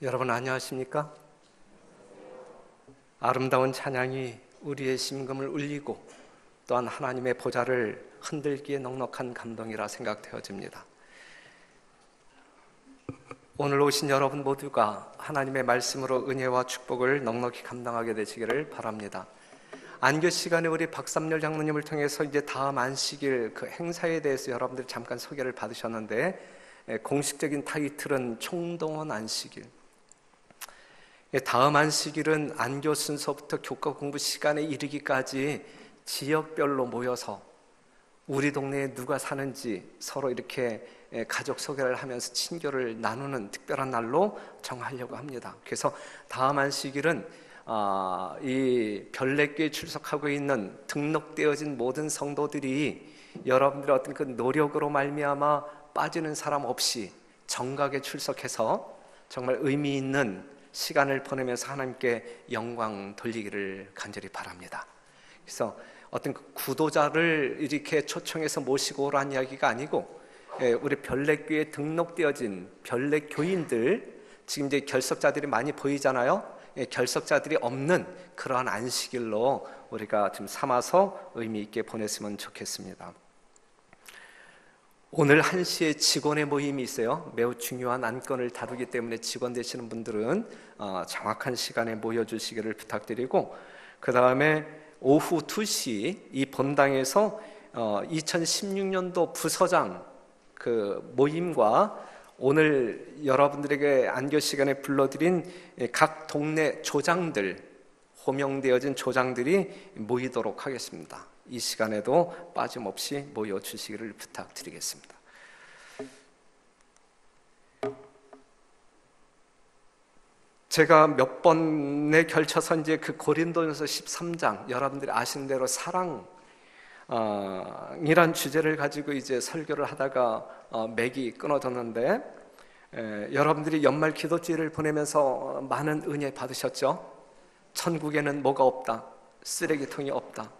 여러분 안녕하십니까? 아름다운 찬양이 우리의 심금을 울리고 또한 하나님의 보좌를 흔들기에 넉넉한 감동이라 생각되어집니다. 오늘 오신 여러분 모두가 하나님의 말씀으로 은혜와 축복을 넉넉히 감당하게 되시기를 바랍니다. 안교 시간에 우리 박삼열 장로님을 통해서 이제 다음 안식일 그 행사에 대해서 여러분들이 잠깐 소개를 받으셨는데, 공식적인 타이틀은 총동원 안식일. 다음 안식일은 안교 순서부터 교과 공부 시간에 이르기까지 지역별로 모여서 우리 동네에 누가 사는지 서로 이렇게 가족 소개를 하면서 친교를 나누는 특별한 날로 정하려고 합니다. 그래서 다음 안식일은 이 별내교에 출석하고 있는 등록되어진 모든 성도들이 여러분들의 어떤 그 노력으로 말미암아 빠지는 사람 없이 정각에 출석해서 정말 의미 있는 시간을 보내면서 하나님께 영광 돌리기를 간절히 바랍니다. 그래서 어떤 그 구도자를 이렇게 초청해서 모시고 오라는 이야기가 아니고, 우리 별내교에 등록되어진 별내교인들, 지금 이제 결석자들이 많이 보이잖아요. 결석자들이 없는 그러한 안식일로 우리가 좀 삼아서 의미 있게 보냈으면 좋겠습니다. 오늘 1시에 직원의 모임이 있어요. 매우 중요한 안건을 다루기 때문에 직원 되시는 분들은 정확한 시간에 모여주시기를 부탁드리고, 그 다음에 오후 2시 이 본당에서 2016년도 부서장 그 모임과 오늘 여러분들에게 안교 시간에 불러드린 각 동네 조장들, 호명되어진 조장들이 모이도록 하겠습니다. 이 시간에도 빠짐없이 모여주시기를 부탁드리겠습니다. 제가 몇 번에 걸쳐서 이제 그 고린도전서 13장, 여러분들이 아시는 대로 사랑이란 주제를 가지고 이제 설교를 하다가 맥이 끊어졌는데, 여러분들이 연말 기도주의를 보내면서 많은 은혜 받으셨죠? 천국에는 뭐가 없다? 쓰레기통이 없다.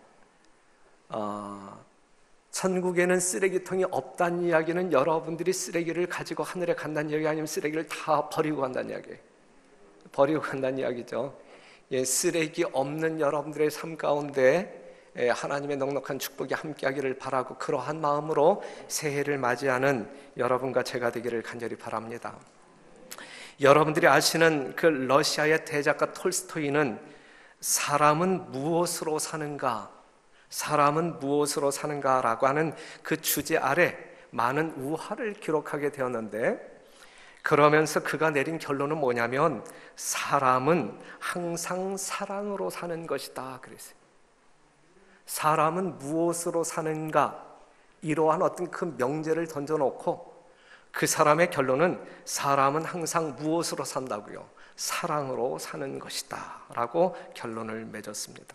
천국에는 쓰레기통이 없다는 이야기는 여러분들이 쓰레기를 가지고 하늘에 간다는 이야기 아니면 쓰레기를 다 버리고 간다는 이야기예요. 버리고 간다는 이야기죠. 쓰레기 없는 여러분들의 삶 가운데 하나님의 넉넉한 축복이 함께하기를 바라고, 그러한 마음으로 새해를 맞이하는 여러분과 제가 되기를 간절히 바랍니다. 여러분들이 아시는 그 러시아의 대작가 톨스토이는 사람은 무엇으로 사는가, 사람은 무엇으로 사는가라고 하는 그 주제 아래 많은 우화를 기록하게 되었는데, 그러면서 그가 내린 결론은 뭐냐면 사람은 항상 사랑으로 사는 것이다 그랬어요. 사람은 무엇으로 사는가, 이러한 어떤 그 명제를 던져놓고 그 사람의 결론은 사람은 항상 무엇으로 산다고요? 사랑으로 사는 것이다 라고 결론을 맺었습니다.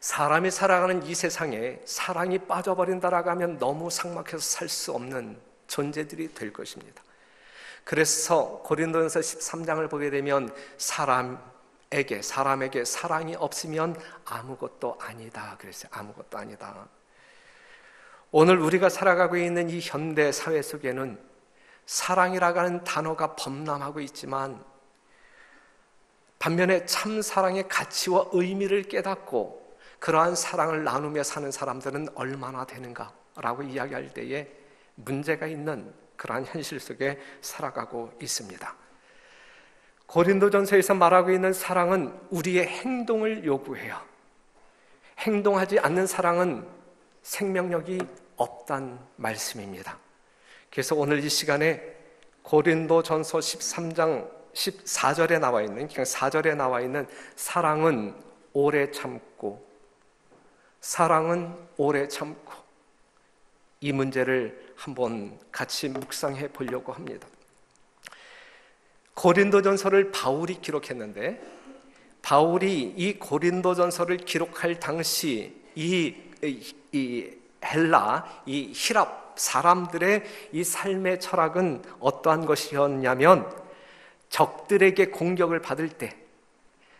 사람이 살아가는 이 세상에 사랑이 빠져버린다라고 하면 너무 삭막해서 살 수 없는 존재들이 될 것입니다. 그래서 고린도전서 13장을 보게 되면 사람에게 사랑이 없으면 아무것도 아니다 그랬어요. 아무것도 아니다. 오늘 우리가 살아가고 있는 이 현대 사회 속에는 사랑이라고 하는 단어가 범람하고 있지만, 반면에 참 사랑의 가치와 의미를 깨닫고 그러한 사랑을 나누며 사는 사람들은 얼마나 되는가라고 이야기할 때에 문제가 있는 그러한 현실 속에 살아가고 있습니다. 고린도전서에서 말하고 있는 사랑은 우리의 행동을 요구해요. 행동하지 않는 사랑은 생명력이 없단 말씀입니다. 그래서 오늘 이 시간에 고린도전서 13장 14절에 나와 있는, 그냥 4절에 나와 있는 사랑은 오래 참고, 사랑은 오래 참고, 이 문제를 한번 같이 묵상해 보려고 합니다. 고린도전서를 바울이 기록했는데, 바울이 이 고린도전서를 기록할 당시 이 헬라, 이 히랍 사람들의 이 삶의 철학은 어떠한 것이었냐면, 적들에게 공격을 받을 때,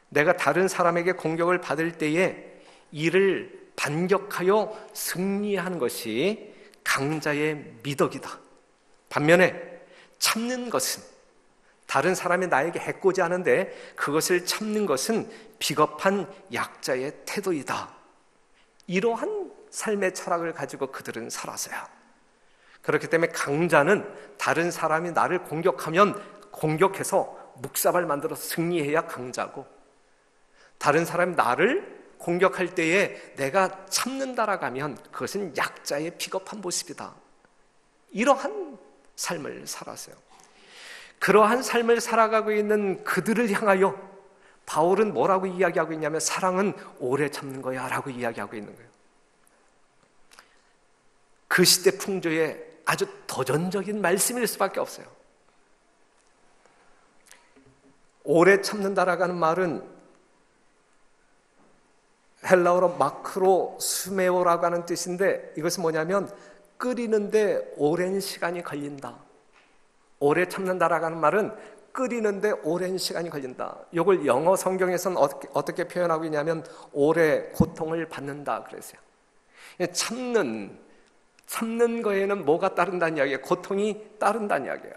내가 다른 사람에게 공격을 받을 때에 이를 반격하여 승리하는 것이 강자의 미덕이다. 반면에 참는 것은, 다른 사람이 나에게 해코지하는데 그것을 참는 것은 비겁한 약자의 태도이다. 이러한 삶의 철학을 가지고 그들은 살았어요. 그렇기 때문에 강자는 다른 사람이 나를 공격하면 공격해서 묵사발 만들어서 승리해야 강자고, 다른 사람이 나를 공격할 때에 내가 참는다라고 하면 그것은 약자의 비겁한 모습이다. 이러한 삶을 살았어요. 그러한 삶을 살아가고 있는 그들을 향하여 바울은 뭐라고 이야기하고 있냐면 사랑은 오래 참는 거야 라고 이야기하고 있는 거예요. 그 시대 풍조의 아주 도전적인 말씀일 수밖에 없어요. 오래 참는다라고 하는 말은 헬라어로 마크로 수메오라고 하는 뜻인데, 이것은 뭐냐면 끓이는데 오랜 시간이 걸린다. 오래 참는다라고 하는 말은 끓이는데 오랜 시간이 걸린다. 이걸 영어 성경에서는 어떻게 표현하고 있냐면 오래 고통을 받는다 그랬어요. 참는 거에는 뭐가 따른다는 이야기예요? 고통이 따른다는 이야기예요.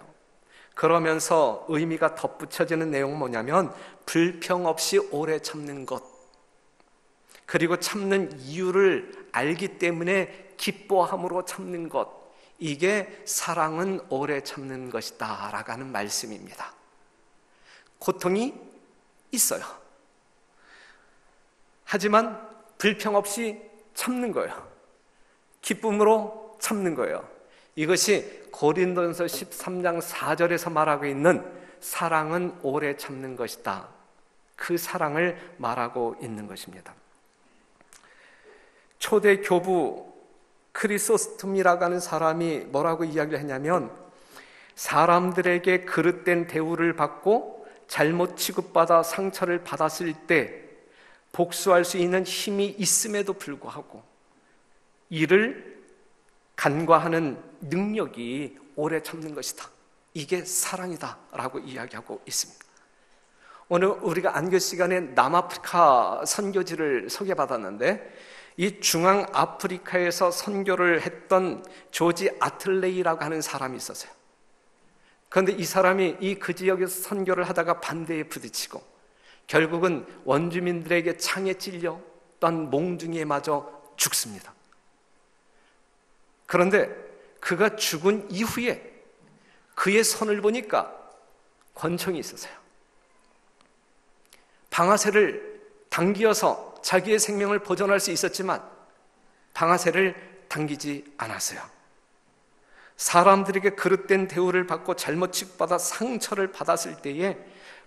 그러면서 의미가 덧붙여지는 내용은 뭐냐면 불평 없이 오래 참는 것, 그리고 참는 이유를 알기 때문에 기뻐함으로 참는 것, 이게 사랑은 오래 참는 것이다 라고 하는 말씀입니다. 고통이 있어요. 하지만 불평 없이 참는 거예요. 기쁨으로 참는 거예요. 이것이 고린도전서 13장 4절에서 말하고 있는 사랑은 오래 참는 것이다. 그 사랑을 말하고 있는 것입니다. 초대 교부 크리소스톰이라고 하는 사람이 뭐라고 이야기를 했냐면, 사람들에게 그릇된 대우를 받고 잘못 취급받아 상처를 받았을 때 복수할 수 있는 힘이 있음에도 불구하고 이를 간과하는 능력이 오래 참는 것이다. 이게 사랑이다 라고 이야기하고 있습니다. 오늘 우리가 안교 시간에 남아프리카 선교지를 소개받았는데, 이 중앙아프리카에서 선교를 했던 조지 아틀레이라고 하는 사람이 있었어요. 그런데 이 사람이 그 지역에서 선교를 하다가 반대에 부딪히고 결국은 원주민들에게 창에 찔려 떤 몽둥이에 맞아 죽습니다. 그런데 그가 죽은 이후에 그의 손을 보니까 권총이 있었어요. 방아쇠를 당기어서 자기의 생명을 보존할 수 있었지만 방아쇠를 당기지 않았어요. 사람들에게 그릇된 대우를 받고 잘못 취급받아 상처를 받았을 때에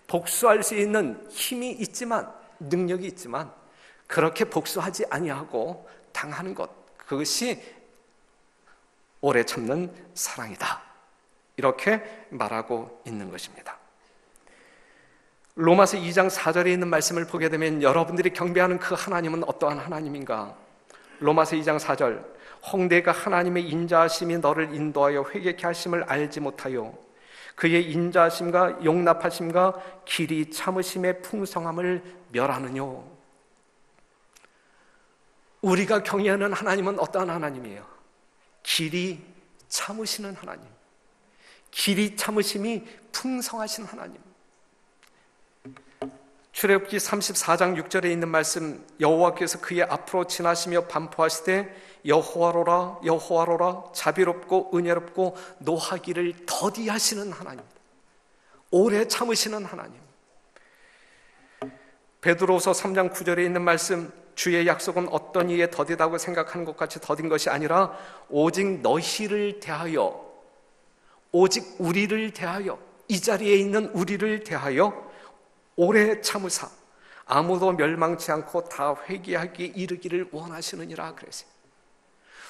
복수할 수 있는 힘이 있지만, 능력이 있지만 그렇게 복수하지 아니하고 당하는 것, 그것이 오래 참는 사랑이다. 이렇게 말하고 있는 것입니다. 로마서 2장 4절에 있는 말씀을 보게 되면 여러분들이 경배하는 그 하나님은 어떠한 하나님인가? 로마서 2장 4절, 홍대가 하나님의 인자하심이 너를 인도하여 회개케 하심을 알지 못하여 그의 인자하심과 용납하심과 길이 참으심의 풍성함을 멸하느뇨. 우리가 경외하는 하나님은 어떠한 하나님이에요? 길이 참으시는 하나님, 길이 참으심이 풍성하신 하나님. 출애굽기 34장 6절에 있는 말씀, 여호와께서 그의 앞으로 지나시며 반포하시되 여호와로라 여호와로라 자비롭고 은혜롭고 노하기를 더디하시는 하나님, 오래 참으시는 하나님. 베드로후서 3장 9절에 있는 말씀, 주의 약속은 어떤 이에 더디다고 생각하는 것 같이 더딘 것이 아니라 오직 너희를 대하여, 오직 우리를 대하여, 이 자리에 있는 우리를 대하여 오래 참으사 아무도 멸망치 않고 다 회개하기에 이르기를 원하시느니라 그랬어요.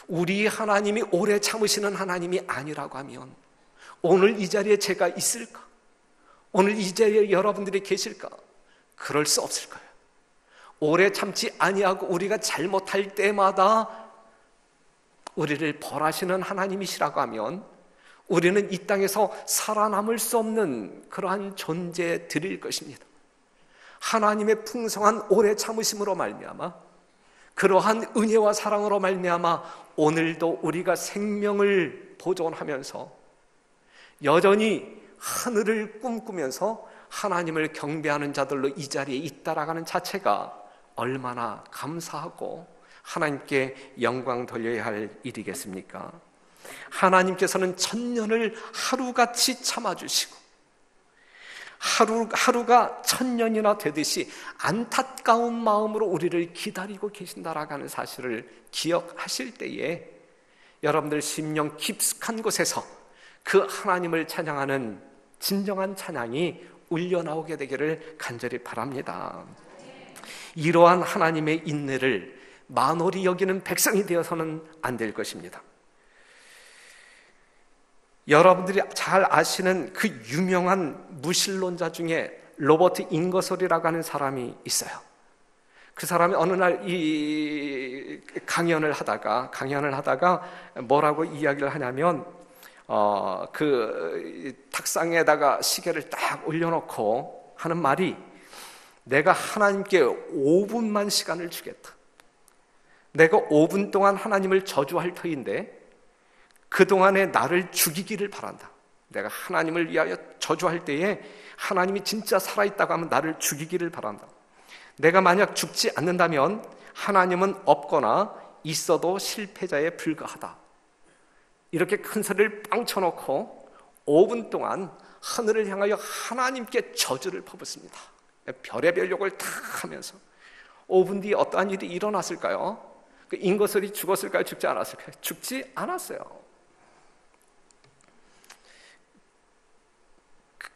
우리 하나님이 오래 참으시는 하나님이 아니라고 하면 오늘 이 자리에 제가 있을까? 오늘 이 자리에 여러분들이 계실까? 그럴 수 없을 거예요. 오래 참지 아니하고 우리가 잘못할 때마다 우리를 벌하시는 하나님이시라고 하면 우리는 이 땅에서 살아남을 수 없는 그러한 존재들일 것입니다. 하나님의 풍성한 오래 참으심으로 말미암아, 그러한 은혜와 사랑으로 말미암아 오늘도 우리가 생명을 보존하면서 여전히 하늘을 꿈꾸면서 하나님을 경배하는 자들로 이 자리에 있다라는 자체가 얼마나 감사하고 하나님께 영광 돌려야 할 일이겠습니까? 하나님께서는 천년을 하루같이 참아주시고 하루가 천년이나 되듯이 안타까운 마음으로 우리를 기다리고 계신다라는 사실을 기억하실 때에 여러분들 심령 깊숙한 곳에서 그 하나님을 찬양하는 진정한 찬양이 울려나오게 되기를 간절히 바랍니다. 이러한 하나님의 인내를 만홀히 여기는 백성이 되어서는 안 될 것입니다. 여러분들이 잘 아시는 그 유명한 무신론자 중에 로버트 잉거솔이라고 하는 사람이 있어요. 그 사람이 어느 날 이 강연을 하다가 뭐라고 이야기를 하냐면 그 탁상에다가 시계를 딱 올려놓고 하는 말이, 내가 하나님께 5분만 시간을 주겠다. 내가 5분 동안 하나님을 저주할 터인데 그동안에 나를 죽이기를 바란다. 내가 하나님을 위하여 저주할 때에 하나님이 진짜 살아있다고 하면 나를 죽이기를 바란다. 내가 만약 죽지 않는다면 하나님은 없거나 있어도 실패자에 불과하다. 이렇게 큰 소리를 빵 쳐놓고 5분 동안 하늘을 향하여 하나님께 저주를 퍼붓습니다. 별의별 욕을 다 하면서 5분 뒤에 어떠한 일이 일어났을까요? 그 잉거솔이 죽었을까요? 죽지 않았을까요? 죽지 않았어요.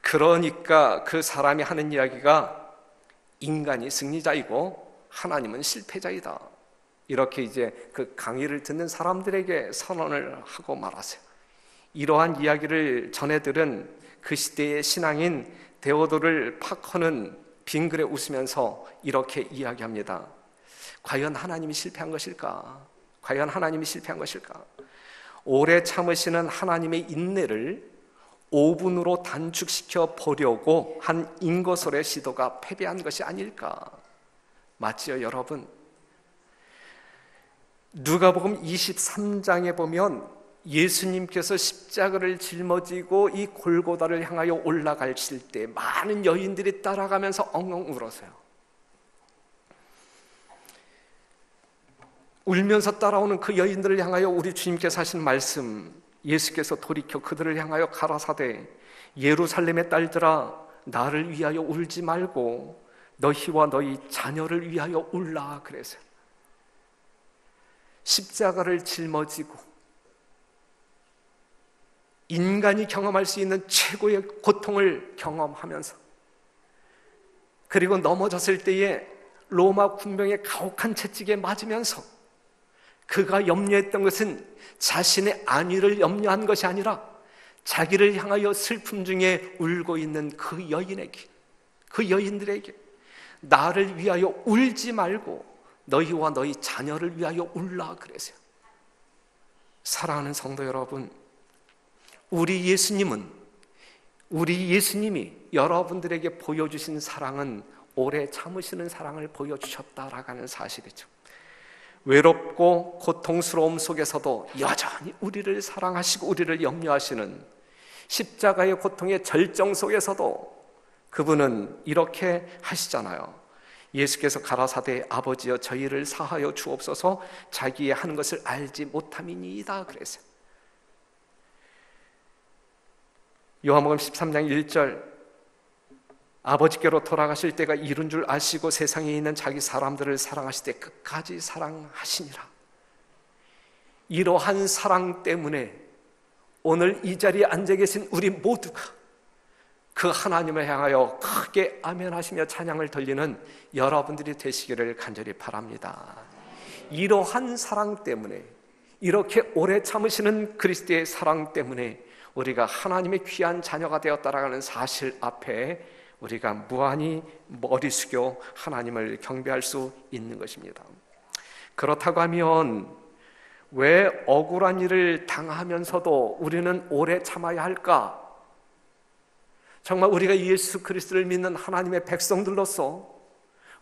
그러니까 그 사람이 하는 이야기가 인간이 승리자이고 하나님은 실패자이다. 이렇게 이제 그 강의를 듣는 사람들에게 선언을 하고 말하세요. 이러한 이야기를 전해 들은 그 시대의 신앙인 데오도르 파커는 빙그레 웃으면서 이렇게 이야기합니다. 과연 하나님이 실패한 것일까? 과연 하나님이 실패한 것일까? 오래 참으시는 하나님의 인내를 5분으로 단축시켜 보려고 한 잉거솔의 시도가 패배한 것이 아닐까? 맞지요, 여러분? 누가복음 23장에 보면 예수님께서 십자가를 짊어지고 이 골고다를 향하여 올라가실 때 많은 여인들이 따라가면서 엉엉 울었어요. 울면서 따라오는 그 여인들을 향하여 우리 주님께서 하신 말씀, 예수께서 돌이켜 그들을 향하여 가라사대 예루살렘의 딸들아 나를 위하여 울지 말고 너희와 너희 자녀를 위하여 울라 그랬어요. 십자가를 짊어지고 인간이 경험할 수 있는 최고의 고통을 경험하면서 그리고 넘어졌을 때에 로마 군병의 가혹한 채찍에 맞으면서 그가 염려했던 것은 자신의 안위를 염려한 것이 아니라 자기를 향하여 슬픔 중에 울고 있는 그 여인에게, 그 여인들에게 나를 위하여 울지 말고 너희와 너희 자녀를 위하여 울라 그랬어요. 사랑하는 성도 여러분, 우리 예수님이 여러분들에게 보여주신 사랑은 오래 참으시는 사랑을 보여주셨다라고 하는 사실이죠. 외롭고 고통스러움 속에서도 여전히 우리를 사랑하시고 우리를 염려하시는 십자가의 고통의 절정 속에서도 그분은 이렇게 하시잖아요. 예수께서 가라사대 아버지여 저희를 사하여 주옵소서 자기의 하는 것을 알지 못함이니이다 그랬어요. 요한복음 13장 1절 아버지께로 돌아가실 때가 이른 줄 아시고 세상에 있는 자기 사람들을 사랑하실 때 끝까지 사랑하시니라. 이러한 사랑 때문에 오늘 이 자리에 앉아 계신 우리 모두가 그 하나님을 향하여 크게 아멘 하시며 찬양을 돌리는 여러분들이 되시기를 간절히 바랍니다. 이러한 사랑 때문에, 이렇게 오래 참으시는 그리스도의 사랑 때문에 우리가 하나님의 귀한 자녀가 되었다라는 사실 앞에 우리가 무한히 머리 숙여 하나님을 경배할 수 있는 것입니다. 그렇다고 하면 왜 억울한 일을 당하면서도 우리는 오래 참아야 할까? 정말 우리가 예수 그리스도를 믿는 하나님의 백성들로서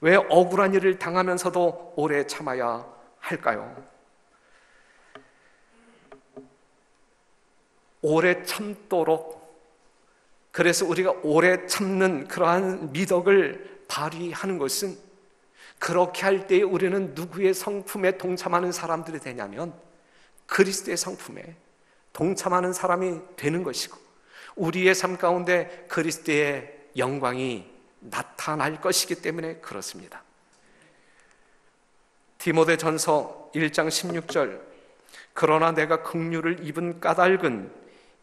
왜 억울한 일을 당하면서도 오래 참아야 할까요? 오래 참도록 그래서 우리가 오래 참는 그러한 미덕을 발휘하는 것은, 그렇게 할 때에 우리는 누구의 성품에 동참하는 사람들이 되냐면 그리스도의 성품에 동참하는 사람이 되는 것이고, 우리의 삶 가운데 그리스도의 영광이 나타날 것이기 때문에 그렇습니다. 디모데전서 1장 16절, 그러나 내가 긍휼을 입은 까닭은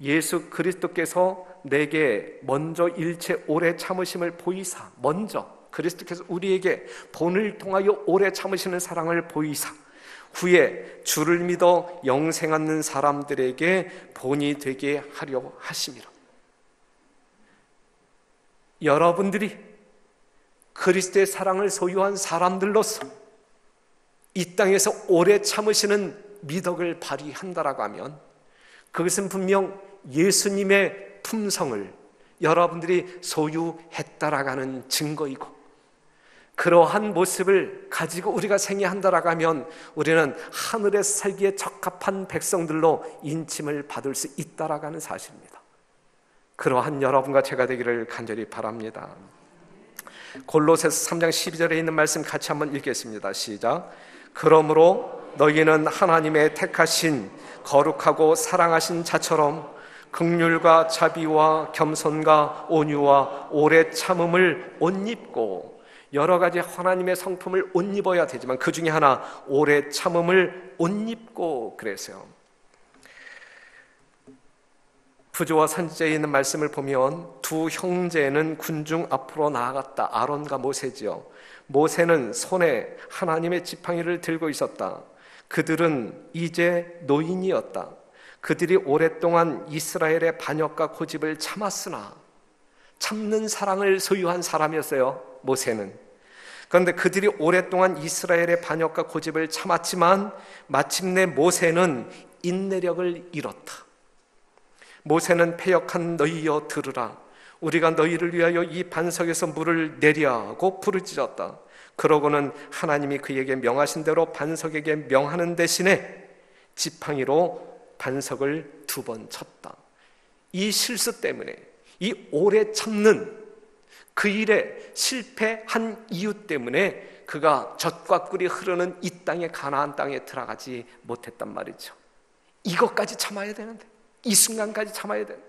예수 그리스도께서 내게 먼저 일체 오래 참으심을 보이사, 먼저 그리스도께서 우리에게 본을 통하여 오래 참으시는 사랑을 보이사 후에 주를 믿어 영생하는 사람들에게 본이 되게 하려 하심이라. 여러분들이 그리스도의 사랑을 소유한 사람들로서 이 땅에서 오래 참으시는 미덕을 발휘한다라고 하면, 그것은 분명 예수님의 품성을 여러분들이 소유했다라고 하는 증거이고, 그러한 모습을 가지고 우리가 생애한다라고 하면 우리는 하늘에서 살기에 적합한 백성들로 인침을 받을 수 있다라고 하는 사실입니다. 그러한 여러분과 제가 되기를 간절히 바랍니다. 골로새서 3장 12절에 있는 말씀 같이 한번 읽겠습니다. 시작. 그러므로 너희는 하나님의 택하신 거룩하고 사랑하신 자처럼 긍휼과 자비와 겸손과 온유와 오래 참음을 옷 입고, 여러 가지 하나님의 성품을 옷 입어야 되지만 그 중에 하나 오래 참음을 옷 입고 그랬어요. 부조와 선지자에 있는 말씀을 보면 두 형제는 군중 앞으로 나아갔다. 아론과 모세지요. 모세는 손에 하나님의 지팡이를 들고 있었다. 그들은 이제 노인이었다. 그들이 오랫동안 이스라엘의 반역과 고집을 참았으나, 참는 사랑을 소유한 사람이었어요, 모세는. 그런데 그들이 오랫동안 이스라엘의 반역과 고집을 참았지만 마침내 모세는 인내력을 잃었다. 모세는 패역한 너희여 들으라. 우리가 너희를 위하여 이 반석에서 물을 내리라고 부르짖었다. 그러고는 하나님이 그에게 명하신 대로 반석에게 명하는 대신에 지팡이로 반석을 2번 쳤다. 이 실수 때문에, 이 오래 참는 그 일에 실패한 이유 때문에 그가 젖과 꿀이 흐르는 이 땅에, 가나안 땅에 들어가지 못했단 말이죠. 이것까지 참아야 되는데, 이 순간까지 참아야 되는데,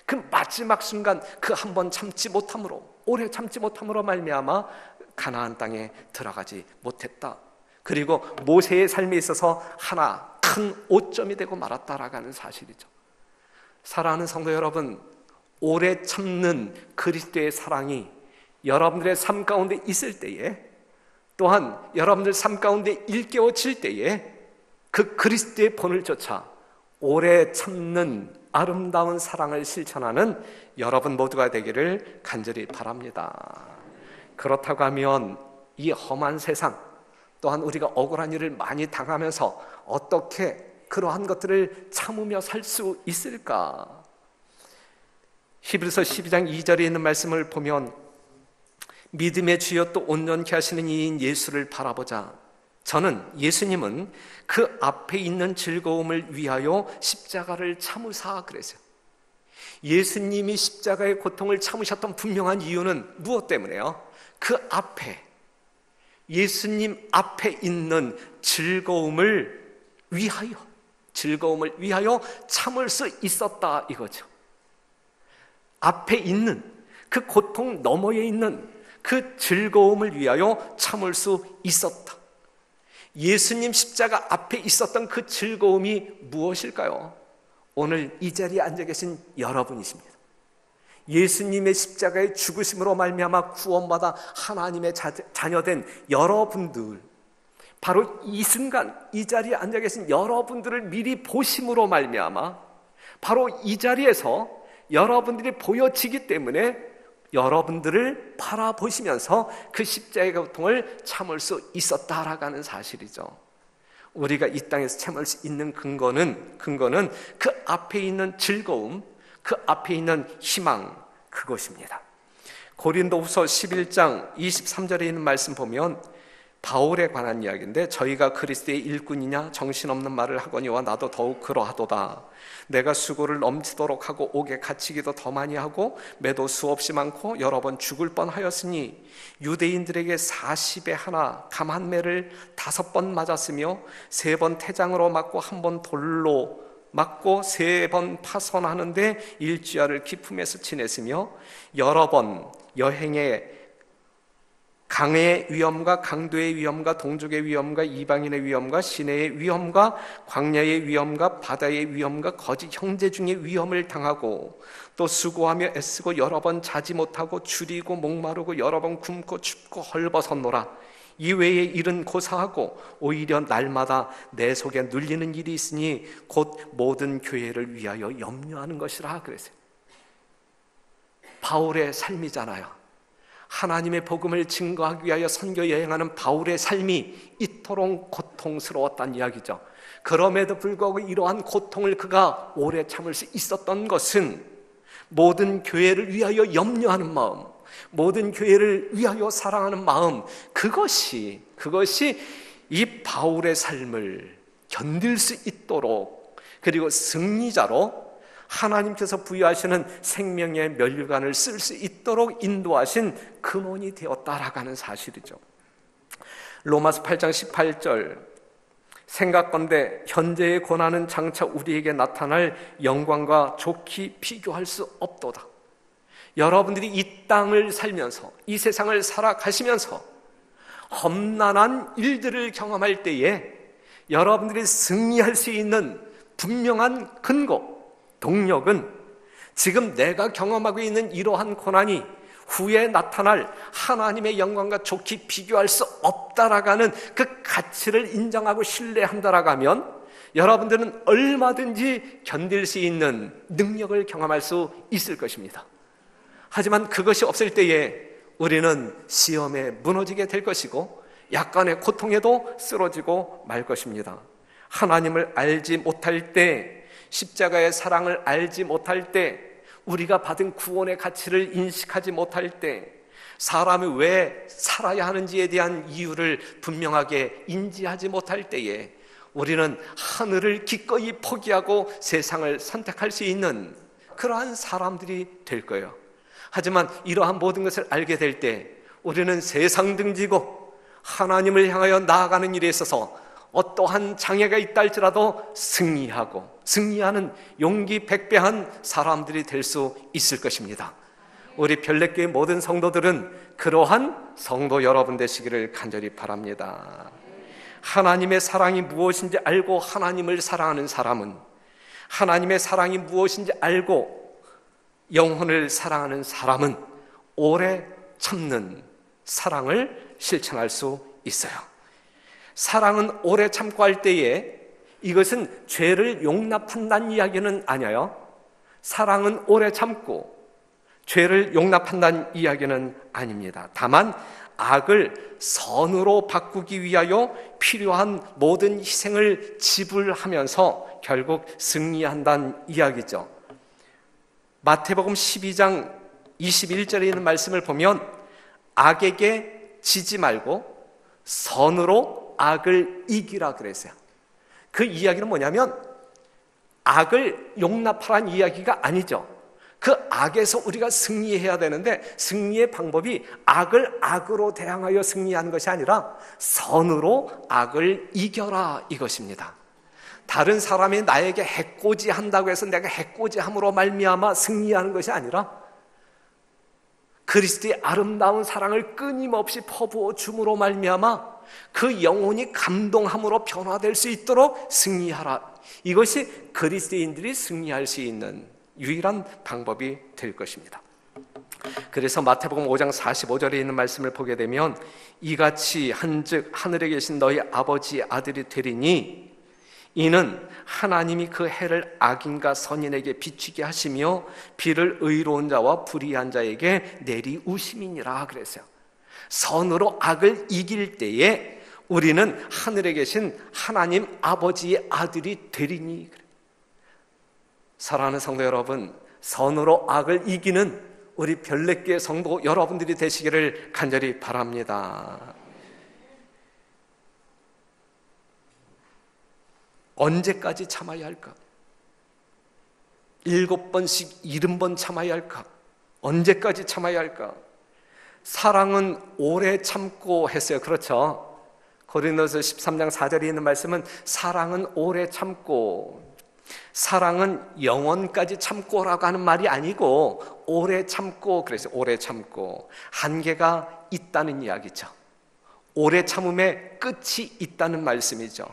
그 마지막 순간 그 한 번 참지 못함으로, 오래 참지 못함으로 말미암아 가나안 땅에 들어가지 못했다. 그리고 모세의 삶에 있어서 하나 큰 오점이 되고 말았다라고 하는 사실이죠. 사랑하는 성도 여러분, 오래 참는 그리스도의 사랑이 여러분들의 삶 가운데 있을 때에, 또한 여러분들 삶 가운데 일깨워질 때에 그 그리스도의 본을 쫓아 오래 참는 아름다운 사랑을 실천하는 여러분 모두가 되기를 간절히 바랍니다. 그렇다고 하면 이 험한 세상, 또한 우리가 억울한 일을 많이 당하면서 어떻게 그러한 것들을 참으며 살 수 있을까? 히브리서 12장 2절에 있는 말씀을 보면, 믿음의 주여 또 온전케 하시는 이인 예수를 바라보자. 저는, 예수님은 그 앞에 있는 즐거움을 위하여 십자가를 참으사 그랬어요. 예수님이 십자가의 고통을 참으셨던 분명한 이유는 무엇 때문에요? 그 앞에, 예수님 앞에 있는 즐거움을 위하여 참을 수 있었다 이거죠. 앞에 있는 그 고통 너머에 있는 그 즐거움을 위하여 참을 수 있었다. 예수님 십자가 앞에 있었던 그 즐거움이 무엇일까요? 오늘 이 자리에 앉아 계신 여러분이십니다. 예수님의 십자가의 죽으심으로 말미암아 구원받아 하나님의 자녀된 여러분들, 바로 이 순간 이 자리에 앉아 계신 여러분들을 미리 보심으로 말미암아 바로 이 자리에서 여러분들이 보여지기 때문에 여러분들을 바라보시면서 그 십자가의 고통을 참을 수 있었다라고 하는 사실이죠. 우리가 이 땅에서 참을 수 있는 근거는 그 앞에 있는 즐거움, 그 앞에 있는 희망, 그것입니다. 고린도후서 11장 23절에 있는 말씀 보면, 바울에 관한 이야기인데, 저희가 그리스도의 일꾼이냐 정신없는 말을 하거니와 나도 더욱 그러하도다. 내가 수고를 넘치도록 하고 옥에 갇히기도 더 많이 하고 매도 수없이 많고 여러 번 죽을 뻔하였으니 유대인들에게 40에 하나 감한매를 5번 맞았으며 3번 태장으로 맞고 1번 돌로 맞고 3번 파선하는데 일주야를 기품에서 지냈으며 여러 번 여행에 강의 위험과 강도의 위험과 동족의 위험과 이방인의 위험과 시내의 위험과 광야의 위험과 바다의 위험과 거짓 형제 중의 위험을 당하고 또 수고하며 애쓰고 여러 번 자지 못하고 줄이고 목마르고 여러 번 굶고 춥고 헐벗었노라. 이외의 일은 고사하고 오히려 날마다 내 속에 눌리는 일이 있으니 곧 모든 교회를 위하여 염려하는 것이라 그랬어요. 바울의 삶이잖아요. 하나님의 복음을 증거하기 위하여 선교 여행하는 바울의 삶이 이토록 고통스러웠다는 이야기죠. 그럼에도 불구하고 이러한 고통을 그가 오래 참을 수 있었던 것은 모든 교회를 위하여 염려하는 마음, 모든 교회를 위하여 사랑하는 마음, 그것이 이 바울의 삶을 견딜 수 있도록, 그리고 승리자로 하나님께서 부여하시는 생명의 면류관을 쓸 수 있도록 인도하신 근원이 되었다라고 하는 사실이죠. 로마서 8장 18절, 생각건대 현재의 고난은 장차 우리에게 나타날 영광과 좋게 비교할 수 없도다. 여러분들이 이 땅을 살면서, 이 세상을 살아가시면서 험난한 일들을 경험할 때에 여러분들이 승리할 수 있는 분명한 근거, 동력은 지금 내가 경험하고 있는 이러한 고난이 후에 나타날 하나님의 영광과 좋게 비교할 수 없다라고 하는 그 가치를 인정하고 신뢰한다라고 하면 여러분들은 얼마든지 견딜 수 있는 능력을 경험할 수 있을 것입니다. 하지만 그것이 없을 때에 우리는 시험에 무너지게 될 것이고 약간의 고통에도 쓰러지고 말 것입니다. 하나님을 알지 못할 때, 십자가의 사랑을 알지 못할 때, 우리가 받은 구원의 가치를 인식하지 못할 때, 사람이 왜 살아야 하는지에 대한 이유를 분명하게 인지하지 못할 때에 우리는 하늘을 기꺼이 포기하고 세상을 선택할 수 있는 그러한 사람들이 될 거예요. 하지만 이러한 모든 것을 알게 될 때 우리는 세상 등지고 하나님을 향하여 나아가는 일에 있어서 어떠한 장애가 있다 할지라도 승리하는 용기 백배한 사람들이 될 수 있을 것입니다. 우리 별내교회 모든 성도들은 그러한 성도 여러분 되시기를 간절히 바랍니다. 하나님의 사랑이 무엇인지 알고 하나님을 사랑하는 사람은, 하나님의 사랑이 무엇인지 알고 영혼을 사랑하는 사람은 오래 참는 사랑을 실천할 수 있어요. 사랑은 오래 참고 할 때에 이것은 죄를 용납한다는 이야기는 아니에요. 사랑은 오래 참고 죄를 용납한다는 이야기는 아닙니다. 다만 악을 선으로 바꾸기 위하여 필요한 모든 희생을 지불하면서 결국 승리한다는 이야기죠. 마태복음 12장 21절에 있는 말씀을 보면 악에게 지지 말고 선으로 악을 이기라 그랬어요. 그 이야기는 뭐냐면 악을 용납하라는 이야기가 아니죠. 그 악에서 우리가 승리해야 되는데 승리의 방법이 악을 악으로 대항하여 승리하는 것이 아니라 선으로 악을 이겨라 이것입니다. 다른 사람이 나에게 해코지한다고 해서 내가 해코지함으로 말미암아 승리하는 것이 아니라 그리스도의 아름다운 사랑을 끊임없이 퍼부어 줌으로 말미암아 그 영혼이 감동함으로 변화될 수 있도록 승리하라. 이것이 그리스도인들이 승리할 수 있는 유일한 방법이 될 것입니다. 그래서 마태복음 5장 45절에 있는 말씀을 보게 되면 이같이 한즉 하늘에 계신 너희 아버지의 아들이 되리니 이는 하나님이 그 해를 악인과 선인에게 비추게 하시며 비를 의로운 자와 불의한 자에게 내리우심이니라 그랬어요. 선으로 악을 이길 때에 우리는 하늘에 계신 하나님 아버지의 아들이 되리니. 사랑하는 성도 여러분, 선으로 악을 이기는 우리 별내교회 성도 여러분들이 되시기를 간절히 바랍니다. 언제까지 참아야 할까? 7번씩 70번 참아야 할까? 언제까지 참아야 할까? 사랑은 오래 참고 했어요. 그렇죠? 고린도서 13장 4절에 있는 말씀은 사랑은 오래 참고, 사랑은 영원까지 참고라고 하는 말이 아니고 오래 참고, 그래서 오래 참고 한계가 있다는 이야기죠. 오래 참음에 끝이 있다는 말씀이죠.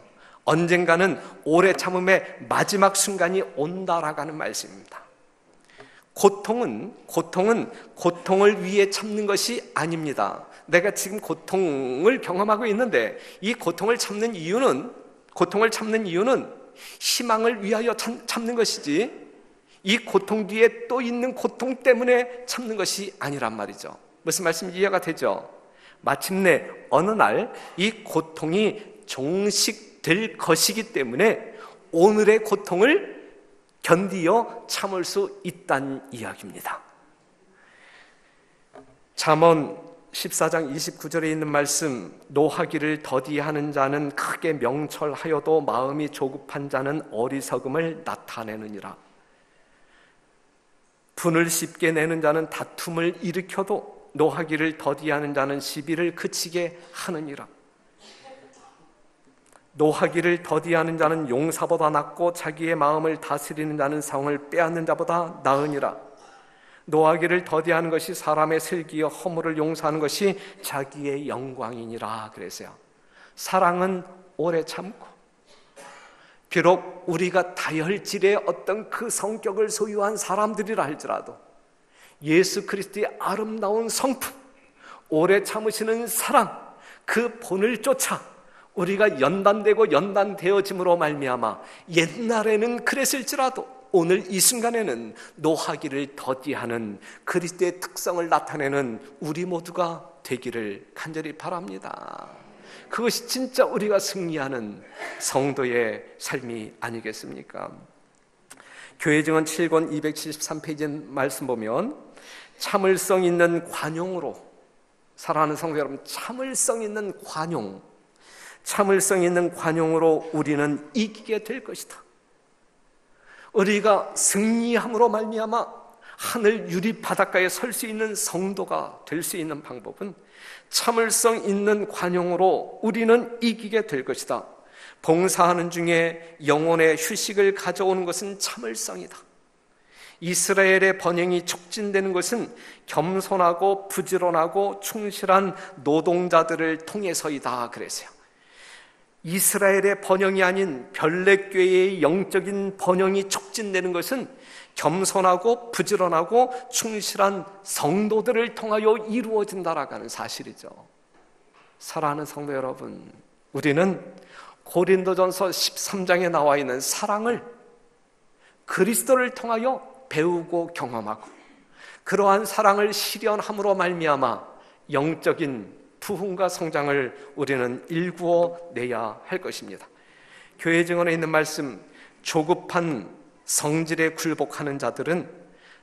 언젠가는 오래 참음의 마지막 순간이 온다라고 하는 말씀입니다. 고통은 고통을 위해 참는 것이 아닙니다. 내가 지금 고통을 경험하고 있는데 이 고통을 참는 이유는 희망을 위하여 참는 것이지, 이 고통 뒤에 또 있는 고통 때문에 참는 것이 아니란 말이죠. 무슨 말씀인지 이해가 되죠? 마침내 어느 날 이 고통이 종식될 것이기 때문에 오늘의 고통을 견디어 참을 수 있다는 이야기입니다. 잠언 14장 29절에 있는 말씀, 노하기를 더디하는 자는 크게 명철하여도 마음이 조급한 자는 어리석음을 나타내느니라. 분을 쉽게 내는 자는 다툼을 일으켜도 노하기를 더디하는 자는 시비를 그치게 하느니라. 노하기를 더디하는 자는 용사보다 낫고 자기의 마음을 다스리는 자는 성을 빼앗는 자보다 나으니라. 노하기를 더디하는 것이 사람의 슬기여 허물을 용서하는 것이 자기의 영광이니라. 그래서요, 사랑은 오래 참고, 비록 우리가 다혈질의 어떤 그 성격을 소유한 사람들이라 할지라도 예수 그리스도의 아름다운 성품, 오래 참으시는 사랑, 그 본을 쫓아 우리가 연단되고 연단되어짐으로 말미암아 옛날에는 그랬을지라도 오늘 이 순간에는 노하기를 더디하는 그리스도의 특성을 나타내는 우리 모두가 되기를 간절히 바랍니다. 그것이 진짜 우리가 승리하는 성도의 삶이 아니겠습니까? 교회증언 7권 273페이지 말씀 보면 참을성 있는 관용으로, 사랑하는 성도 여러분, 참을성 있는 관용으로 우리는 이기게 될 것이다. 우리가 승리함으로 말미암아 하늘 유리 바닷가에 설 수 있는 성도가 될 수 있는 방법은 참을성 있는 관용으로 우리는 이기게 될 것이다. 봉사하는 중에 영혼의 휴식을 가져오는 것은 참을성이다. 이스라엘의 번영이 촉진되는 것은 겸손하고 부지런하고 충실한 노동자들을 통해서이다. 그래서요, 이스라엘의 번영이 아닌 별내교회의 영적인 번영이 촉진되는 것은 겸손하고 부지런하고 충실한 성도들을 통하여 이루어진다라고 하는 사실이죠. 사랑하는 성도 여러분, 우리는 고린도전서 13장에 나와 있는 사랑을 그리스도를 통하여 배우고 경험하고, 그러한 사랑을 실현함으로 말미암아 영적인 부흥과 성장을 우리는 일구어 내야 할 것입니다. 교회 증언에 있는 말씀, 조급한 성질에 굴복하는 자들은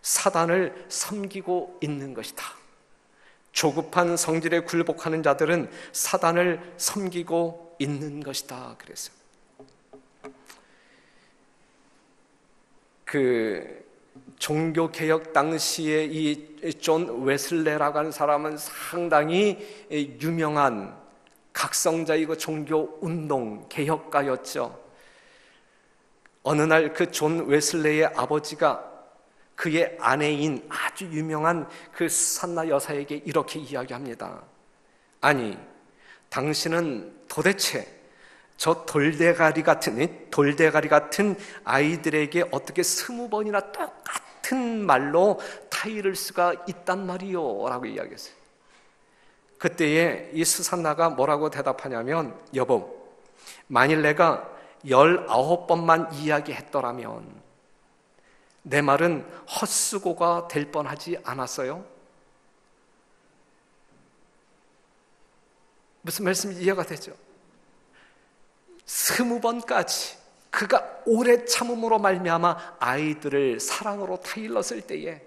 사단을 섬기고 있는 것이다. 조급한 성질에 굴복하는 자들은 사단을 섬기고 있는 것이다. 그래서 종교개혁 당시에 이 존 웨슬레라고 하는 사람은 상당히 유명한 각성자이고 종교운동 개혁가였죠. 어느 날 그 존 웨슬레의 아버지가 그의 아내인 아주 유명한 그 수산나 여사에게 이렇게 이야기합니다. 아니, 당신은 도대체 저 돌대가리 같은 아이들에게 어떻게 20번이나 똑같은 말로 타이를 수가 있단 말이요 라고 이야기했어요. 그때에 이 수산나가 뭐라고 대답하냐면, 여보, 만일 내가 19번만 이야기했더라면 내 말은 헛수고가 될 뻔하지 않았어요? 무슨 말씀인지 이해가 되죠? 20번까지 그가 오래 참음으로 말미암아 아이들을 사랑으로 타일렀을 때에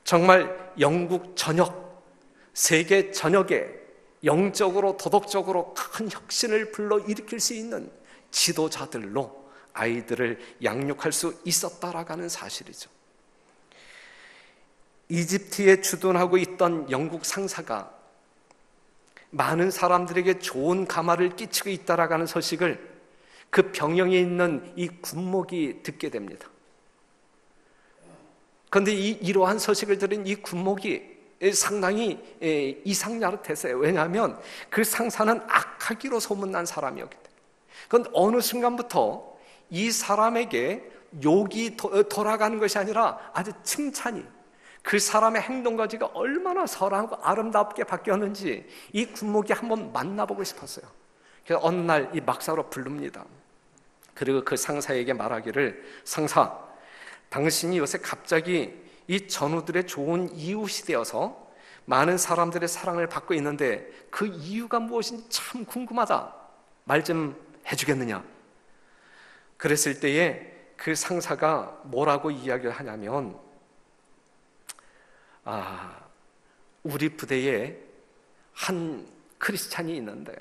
정말 영국 전역, 세계 전역에 영적으로 도덕적으로 큰 혁신을 불러일으킬 수 있는 지도자들로 아이들을 양육할 수 있었다라고 하는 사실이죠. 이집트에 주둔하고 있던 영국 상사가 많은 사람들에게 좋은 감화를 끼치고 있다라고 하는 소식을 그 병영에 있는 이 군목이 듣게 됩니다. 그런데 이러한 소식을 들은 이 군목이 상당히 이상야릇했어요. 왜냐하면 그 상사는 악하기로 소문난 사람이었기 때문에. 그런데 어느 순간부터 이 사람에게 욕이 돌아가는 것이 아니라 아주 칭찬이, 그 사람의 행동거지가 얼마나 선하고 아름답게 바뀌었는지 이 군목이 한번 만나보고 싶었어요. 그래서 어느 날 이 막사로 부릅니다. 그리고 그 상사에게 말하기를, 상사, 당신이 요새 갑자기 이 전우들의 좋은 이웃이 되어서 많은 사람들의 사랑을 받고 있는데 그 이유가 무엇인지 참 궁금하다. 말 좀 해주겠느냐? 그랬을 때에 그 상사가 뭐라고 이야기를 하냐면, 우리 부대에 한 크리스찬이 있는데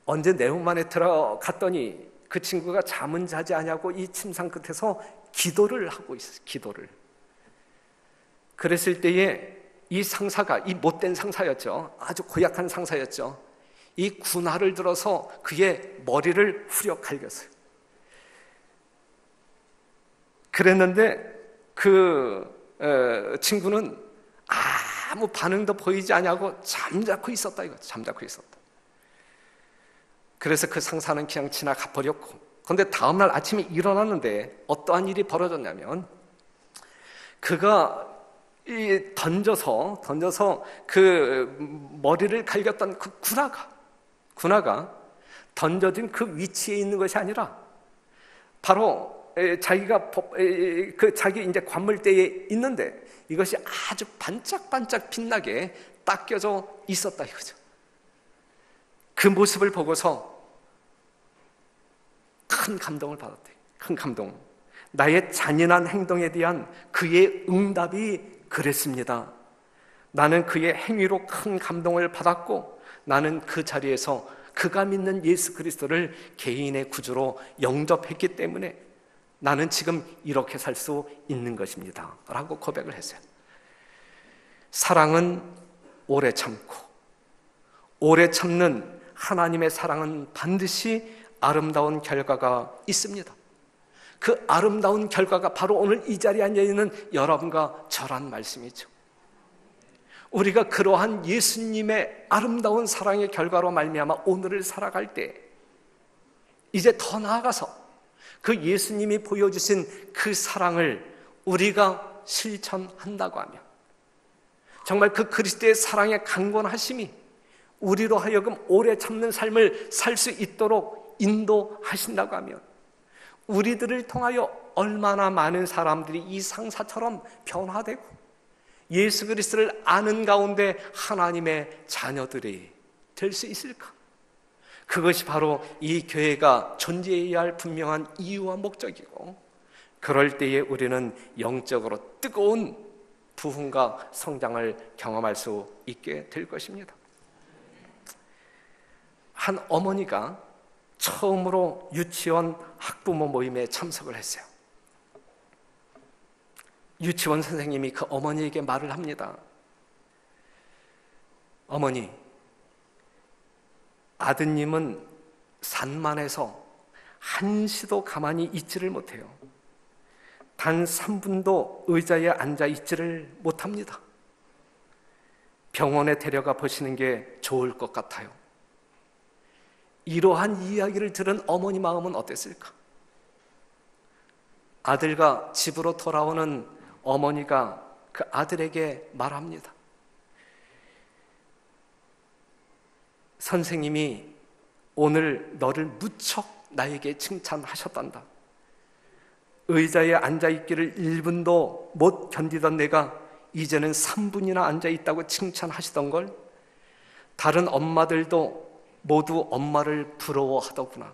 언제 내후만에 들어갔더니 그 친구가 잠은 자지 않냐고 이 침상 끝에서 기도를 하고 있어요. 기도를. 그랬을 때에 이 상사가, 이 못된 상사였죠. 아주 고약한 상사였죠. 이 군화를 들어서 그의 머리를 후려 갈겼어요. 그랬는데 그 친구는 아무 반응도 보이지 않냐고 잠자코 있었다 이거죠. 잠자코 있었다. 그래서 그 상사는 그냥 지나가 버렸고, 그런데 다음날 아침에 일어났는데 어떠한 일이 벌어졌냐면, 그가 던져서 그 머리를 갈겼던 그 군화가 던져진 그 위치에 있는 것이 아니라 바로 자기가 자기 이제 관물대에 있는데 이것이 아주 반짝반짝 빛나게 닦여져 있었다 이거죠. 그 모습을 보고서 큰 감동을 받았대. 큰 감동. 나의 잔인한 행동에 대한 그의 응답이 그랬습니다. 나는 그의 행위로 큰 감동을 받았고, 나는 그 자리에서 그가 믿는 예수 그리스도를 개인의 구주로 영접했기 때문에 나는 지금 이렇게 살 수 있는 것입니다 라고 고백을 했어요. 사랑은 오래 참고, 오래 참는 하나님의 사랑은 반드시 아름다운 결과가 있습니다. 그 아름다운 결과가 바로 오늘 이 자리에 앉아있는 여러분과 저란 말씀이죠. 우리가 그러한 예수님의 아름다운 사랑의 결과로 말미암아 오늘을 살아갈 때, 이제 더 나아가서 그 예수님이 보여주신 그 사랑을 우리가 실천한다고 하면, 정말 그 그리스도의 사랑의 강권하심이 우리로 하여금 오래 참는 삶을 살 수 있도록 인도하신다고 하면, 우리들을 통하여 얼마나 많은 사람들이 이 상사처럼 변화되고 예수 그리스도를 아는 가운데 하나님의 자녀들이 될 수 있을까? 그것이 바로 이 교회가 존재해야 할 분명한 이유와 목적이고, 그럴 때에 우리는 영적으로 뜨거운 부흥과 성장을 경험할 수 있게 될 것입니다. 한 어머니가 처음으로 유치원 학부모 모임에 참석을 했어요. 유치원 선생님이 그 어머니에게 말을 합니다. 어머니, 아드님은 산만해서 한시도 가만히 있지를 못해요. 단 3분도 의자에 앉아 있지를 못합니다. 병원에 데려가 보시는 게 좋을 것 같아요. 이러한 이야기를 들은 어머니 마음은 어땠을까? 아들과 집으로 돌아오는 어머니가 그 아들에게 말합니다. 선생님이 오늘 너를 무척 나에게 칭찬하셨단다. 의자에 앉아있기를 1분도 못 견디던 내가 이제는 3분이나 앉아있다고 칭찬하시던 걸 다른 엄마들도 모두 엄마를 부러워하더구나.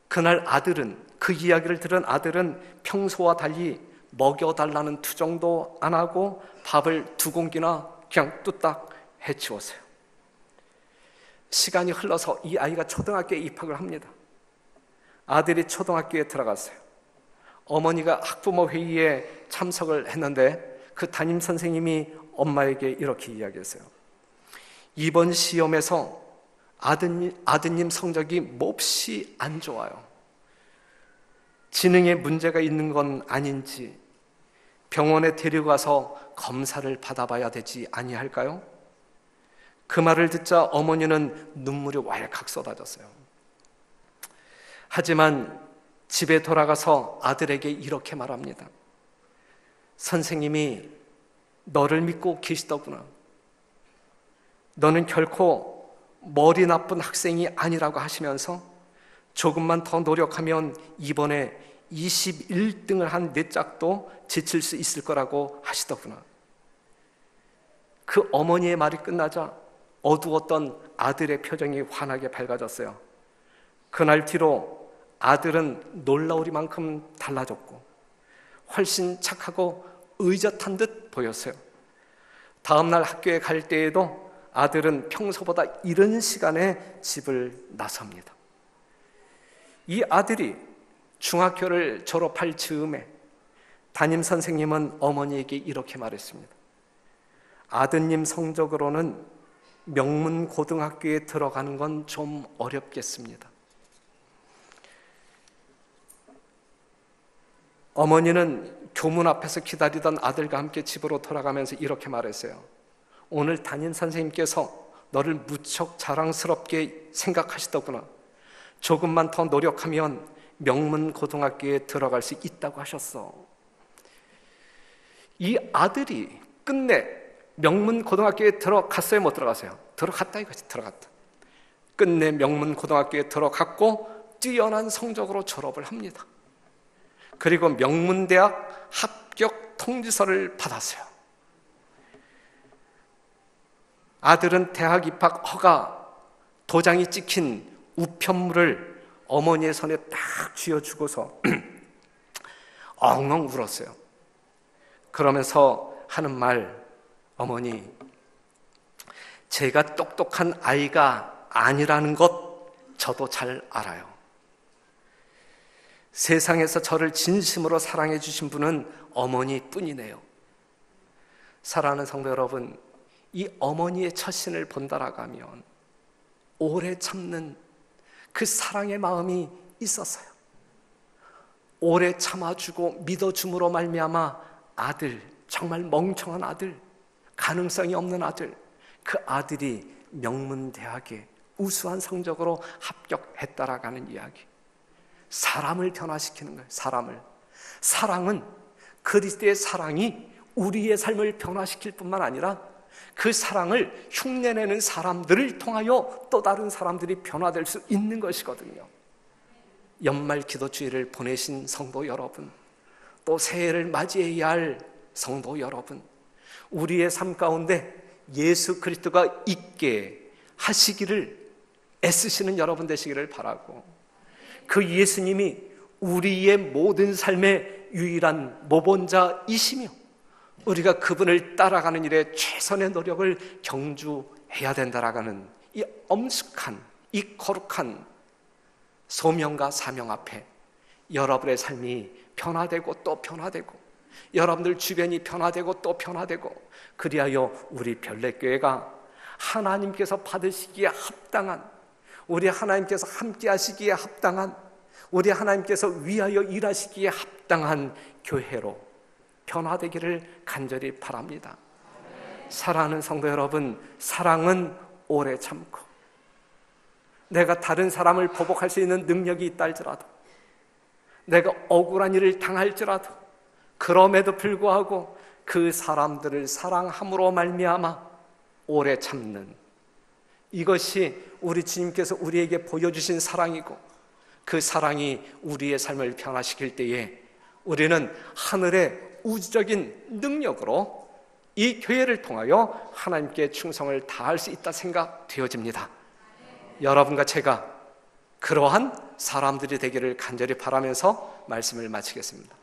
그날 아들은, 그 이야기를 들은 아들은 평소와 달리 먹여달라는 투정도 안 하고 밥을 2공기나 그냥 뚝딱 해치웠어요. 시간이 흘러서 이 아이가 초등학교에 입학을 합니다. 아들이 초등학교에 들어갔어요. 어머니가 학부모 회의에 참석을 했는데 그 담임 선생님이 엄마에게 이렇게 이야기했어요. 이번 시험에서 아드님 성적이 몹시 안 좋아요. 지능에 문제가 있는 건 아닌지 병원에 데려가서 검사를 받아봐야 되지 아니할까요? 그 말을 듣자 어머니는 눈물이 왈칵 쏟아졌어요. 하지만 집에 돌아가서 아들에게 이렇게 말합니다. 선생님이 너를 믿고 계시더구나. 너는 결코 머리 나쁜 학생이 아니라고 하시면서 조금만 더 노력하면 이번에 21등을 한 내 짝도 제칠 수 있을 거라고 하시더구나. 그 어머니의 말이 끝나자 어두웠던 아들의 표정이 환하게 밝아졌어요. 그날 뒤로 아들은 놀라우리만큼 달라졌고 훨씬 착하고 의젓한 듯 보였어요. 다음날 학교에 갈 때에도 아들은 평소보다 이른 시간에 집을 나섭니다. 이 아들이 중학교를 졸업할 즈음에 담임 선생님은 어머니에게 이렇게 말했습니다. 아드님 성적으로는 명문고등학교에 들어가는 건 좀 어렵겠습니다. 어머니는 교문 앞에서 기다리던 아들과 함께 집으로 돌아가면서 이렇게 말했어요. 오늘 담임 선생님께서 너를 무척 자랑스럽게 생각하시더구나. 조금만 더 노력하면 명문고등학교에 들어갈 수 있다고 하셨어. 이 아들이 끝내 명문고등학교에 들어갔어요? 못 들어갔어요? 들어갔다 이거지. 들어갔다. 끝내 명문고등학교에 들어갔고 뛰어난 성적으로 졸업을 합니다. 그리고 명문대학 합격 통지서를 받았어요. 아들은 대학 입학 허가 도장이 찍힌 우편물을 어머니의 손에 딱 쥐어주고서 엉엉 울었어요. 그러면서 하는 말, 어머니, 제가 똑똑한 아이가 아니라는 것 저도 잘 알아요. 세상에서 저를 진심으로 사랑해 주신 분은 어머니뿐이네요. 사랑하는 성도 여러분, 이 어머니의 처신을 본다라고 하면 오래 참는 그 사랑의 마음이 있었어요. 오래 참아주고 믿어줌으로 말미암아 아들, 정말 멍청한 아들, 가능성이 없는 아들, 그 아들이 명문대학에 우수한 성적으로 합격했다라고 하는 이야기. 사람을 변화시키는 거예요. 사랑은 그리스도의 사랑이 우리의 삶을 변화시킬 뿐만 아니라 그 사랑을 흉내내는 사람들을 통하여 또 다른 사람들이 변화될 수 있는 것이거든요. 연말 기도주의를 보내신 성도 여러분, 또 새해를 맞이해야 할 성도 여러분, 우리의 삶 가운데 예수 그리스도가 있게 하시기를 애쓰시는 여러분 되시기를 바라고, 그 예수님이 우리의 모든 삶의 유일한 모본자이시며 우리가 그분을 따라가는 일에 최선의 노력을 경주해야 된다라는 이 엄숙한, 이 거룩한 소명과 사명 앞에 여러분의 삶이 변화되고 또 변화되고 여러분들 주변이 변화되고 또 변화되고, 그리하여 우리 별내교회가 하나님께서 받으시기에 합당한, 우리 하나님께서 함께 하시기에 합당한, 우리 하나님께서 위하여 일하시기에 합당한 교회로 변화되기를 간절히 바랍니다. 사랑하는 성도 여러분, 사랑은 오래 참고, 내가 다른 사람을 보복할 수 있는 능력이 있다 할지라도, 내가 억울한 일을 당할지라도, 그럼에도 불구하고 그 사람들을 사랑함으로 말미암아 오래 참는, 이것이 우리 주님께서 우리에게 보여주신 사랑이고, 그 사랑이 우리의 삶을 변화시킬 때에 우리는 하늘의 우주적인 능력으로 이 교회를 통하여 하나님께 충성을 다할 수 있다 생각되어집니다. 여러분과 제가 그러한 사람들이 되기를 간절히 바라면서 말씀을 마치겠습니다.